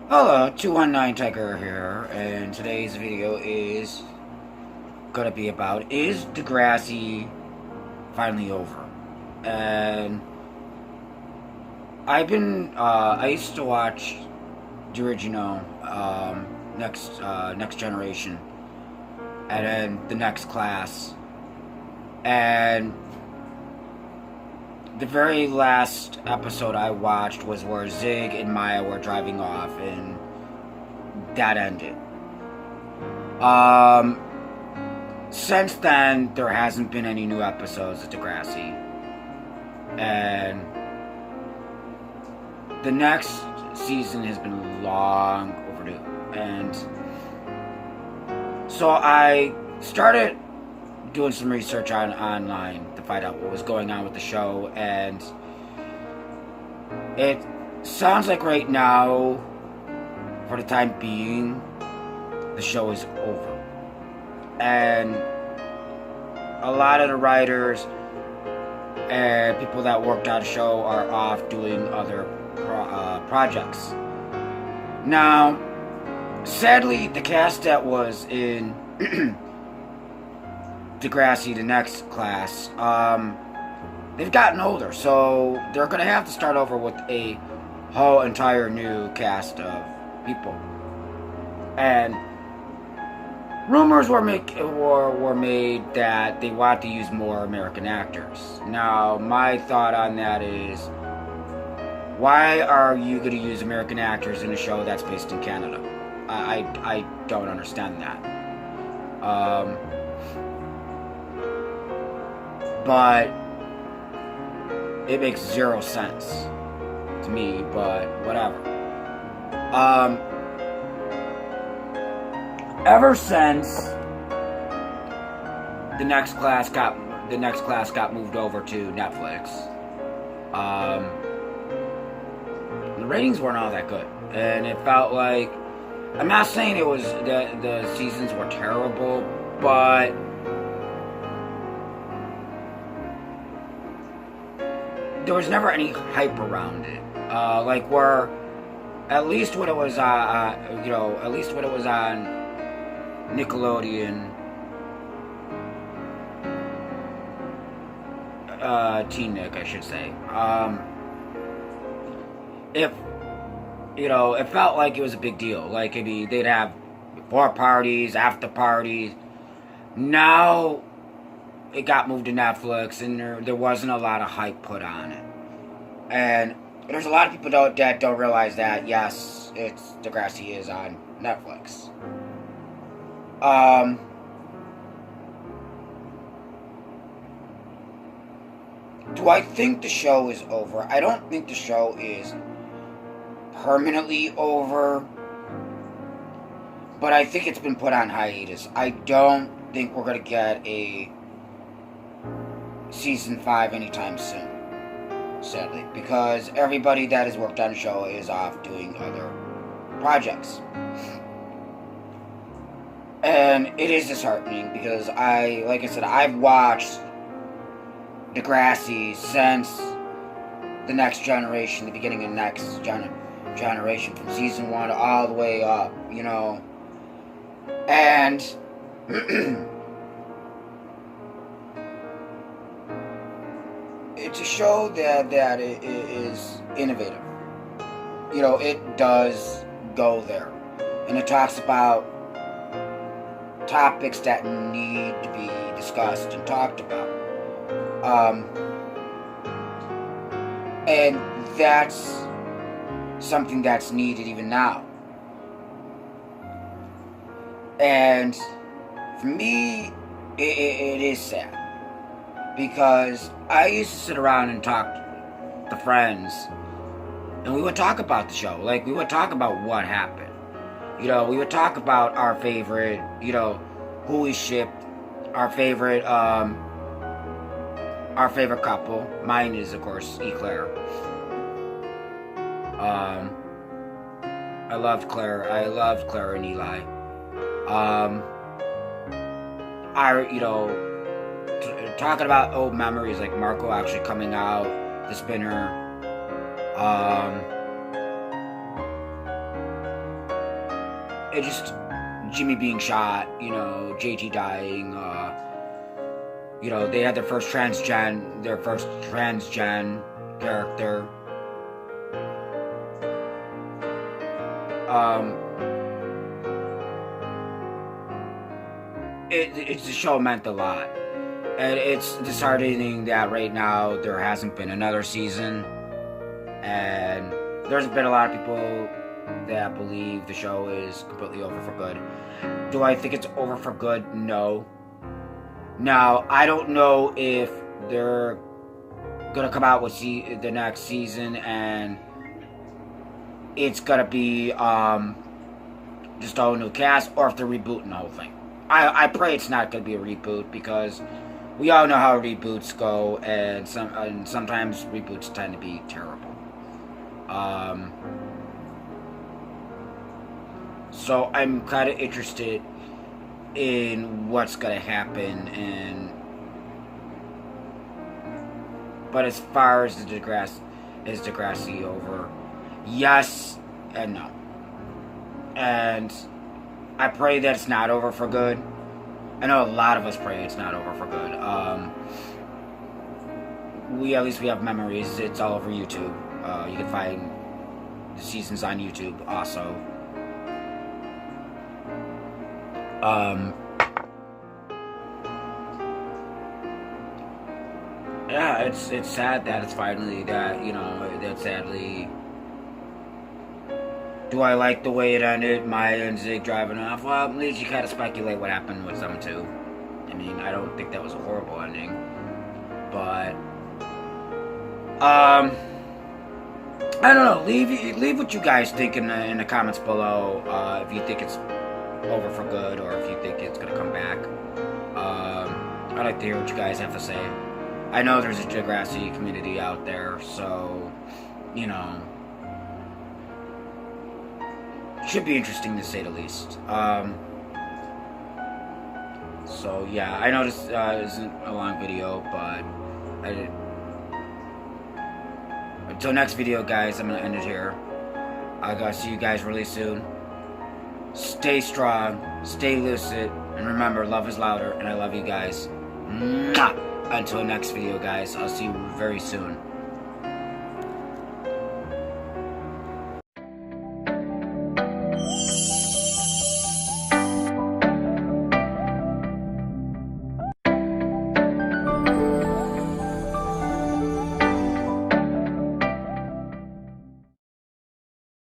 Hello, 219 Tiger here, and today's video is gonna be about, is Degrassi finally over? And I used to watch the original, Next Generation, and then the Next Class, and the very last episode I watched was where Zig and Maya were driving off, and that ended. Since then, there hasn't been any new episodes of Degrassi. And the next season has been long overdue. And so I started doing some research online to find out what was going on with the show, and it sounds like right now, for the time being, the show is over. And a lot of the writers and people that worked on the show are off doing other projects. Now, sadly, the cast that was in Degrassi, the Next Class, they've gotten older, so they're going to have to start over with a whole entire new cast of people. And rumors were made that they want to use more American actors. Now, my thought on that is, why are you going to use American actors in a show that's based in Canada? I don't understand that. But it makes zero sense to me, but whatever. Ever since the next class got moved over to Netflix, the ratings weren't all that good, and it felt like, I'm not saying it was the seasons were terrible, but there was never any hype around it. Like where, at least when it was on Nickelodeon, Teen Nick, I should say. If it felt like it was a big deal. Like, I mean, they'd have before parties, after parties. Now it got moved to Netflix, and there wasn't a lot of hype put on it. And there's a lot of people that don't realize that, yes, Degrassi is on Netflix. Do I think the show is over? I don't think the show is permanently over, but I think it's been put on hiatus. I don't think we're going to get a season 5 anytime soon, sadly, because everybody that has worked on the show is off doing other projects. And it is disheartening because like I said, I've watched Degrassi since the Next Generation, the beginning of Next Generation, from season 1 all the way up, and it's a show that it is innovative. It does go there, and it talks about topics that need to be discussed and talked about. And that's something that's needed even now. And for me, it is sad, because I used to sit around and talk to friends, and we would talk about the show. Like, we would talk about what happened. We would talk about our favorite, who we shipped, our favorite couple. Mine is, of course, Claire. I loved Claire and Eli. Talking about old memories, like Marco actually coming out, the spinner, It just Jimmy being shot, JT dying, they had their first transgen character. The show meant a lot. And it's disheartening that right now there hasn't been another season. And there's been a lot of people that believe the show is completely over for good. Do I think it's over for good? No. Now, I don't know if they're going to come out with the next season and it's going to be just a whole new cast, or if they're rebooting the whole thing. I pray it's not going to be a reboot, because we all know how reboots go, and sometimes reboots tend to be terrible. So I'm kind of interested in what's going to happen, but as far as Degrassi Over, yes and no. And I pray that it's not over for good. I know a lot of us pray it's not over for good. We have memories. It's all over YouTube. You can find the seasons on YouTube also. Yeah, it's sad that it's finally that sadly. Do I like the way it ended? Maya and Zig driving off? Well, at least you kind of speculate what happened with them too. I mean, I don't think that was a horrible ending, but I don't know. Leave what you guys think in the comments below. If you think it's over for good, or if you think it's gonna come back. I'd like to hear what you guys have to say. I know there's a Degrassi community out there, so should be interesting to say the least. So yeah, I know this isn't a long video, but until next video, guys, I'm gonna end it here. I gotta see you guys really soon. Stay strong, stay lucid, and remember, love is louder, and I love you guys. Mwah! Until next video, guys, I'll see you very soon.